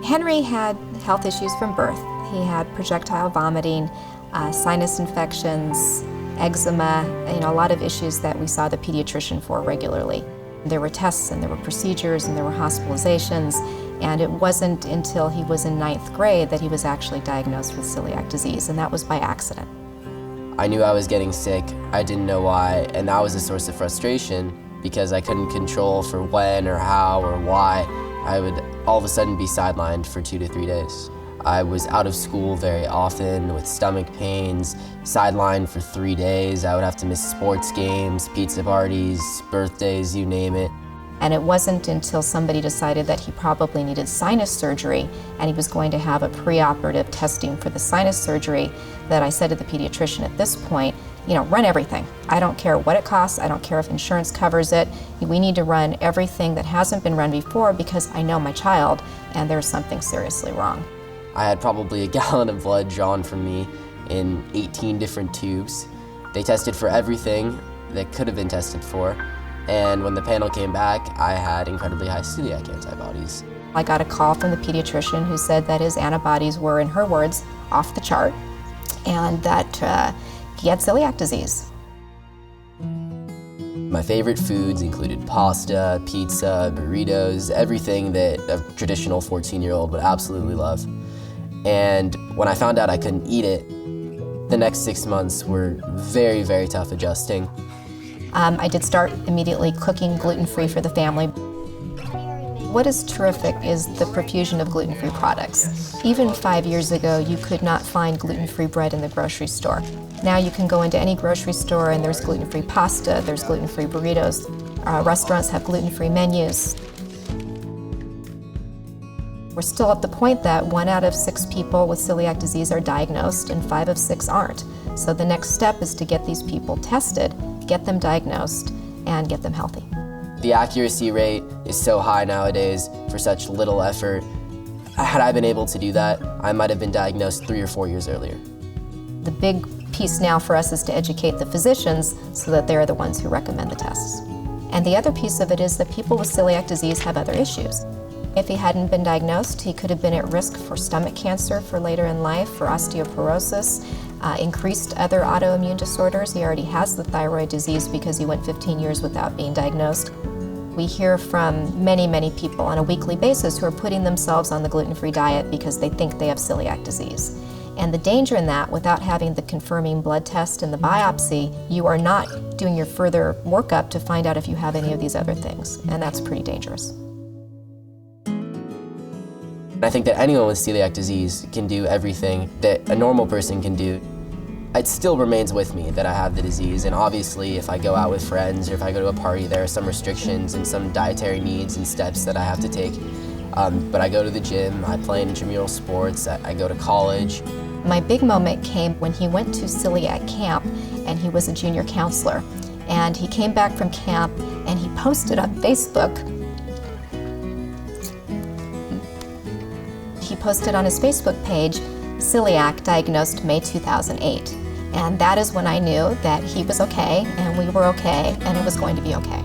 Henry had health issues from birth. He had projectile vomiting, sinus infections, eczema, a lot of issues that we saw the pediatrician for regularly. There were tests and there were procedures and there were hospitalizations, and it wasn't until he was in 9th grade that he was actually diagnosed with celiac disease, and that was by accident. I knew I was getting sick, I didn't know why, and that was a source of frustration because I couldn't control for when or how or why I would all of a sudden be sidelined for 2 to 3 days. I was out of school very often with stomach pains, sidelined for 3 days. I would have to miss sports games, pizza parties, birthdays, you name it. And it wasn't until somebody decided that he probably needed sinus surgery and he was going to have a preoperative testing for the sinus surgery that I said to the pediatrician at this point, run everything. I don't care what it costs. I don't care if insurance covers it. We need to run everything that hasn't been run before because I know my child and there's something seriously wrong. I had probably a gallon of blood drawn from me in 18 different tubes. They tested for everything that could have been tested for. And when the panel came back, I had incredibly high celiac antibodies. I got a call from the pediatrician who said that his antibodies were, in her words, off the chart, and that he had celiac disease. My favorite foods included pasta, pizza, burritos, everything that a traditional 14-year-old would absolutely love. And when I found out I couldn't eat it, the next 6 months were very, very tough adjusting. I did start immediately cooking gluten-free for the family. What is terrific is the profusion of gluten-free products. Even 5 years ago, you could not find gluten-free bread in the grocery store. Now you can go into any grocery store and there's gluten-free pasta, there's gluten-free burritos. Restaurants have gluten-free menus. We're still at the point that 1 out of 6 people with celiac disease are diagnosed and 5 of 6 aren't. So the next step is to get these people tested, get them diagnosed, and get them healthy. The accuracy rate is so high nowadays for such little effort. Had I been able to do that, I might have been diagnosed 3 or 4 years earlier. The big piece now for us is to educate the physicians so that they're the ones who recommend the tests. And the other piece of it is that people with celiac disease have other issues. If he hadn't been diagnosed, he could have been at risk for stomach cancer for later in life, for osteoporosis, increased other autoimmune disorders. He already has the thyroid disease because he went 15 years without being diagnosed. We hear from many, many people on a weekly basis who are putting themselves on the gluten-free diet because they think they have celiac disease. And the danger in that, without having the confirming blood test and the biopsy, you are not doing your further workup to find out if you have any of these other things, and that's pretty dangerous. I think that anyone with celiac disease can do everything that a normal person can do. It still remains with me that I have the disease, and obviously if I go out with friends or if I go to a party, there are some restrictions and some dietary needs and steps that I have to take. But I go to the gym, I play in intramural sports, I go to college. My big moment came when he went to celiac camp and he was a junior counselor. And he came back from camp and he posted on Facebook. He posted on his Facebook page, celiac diagnosed May 2008. And that is when I knew that he was okay and we were okay and it was going to be okay.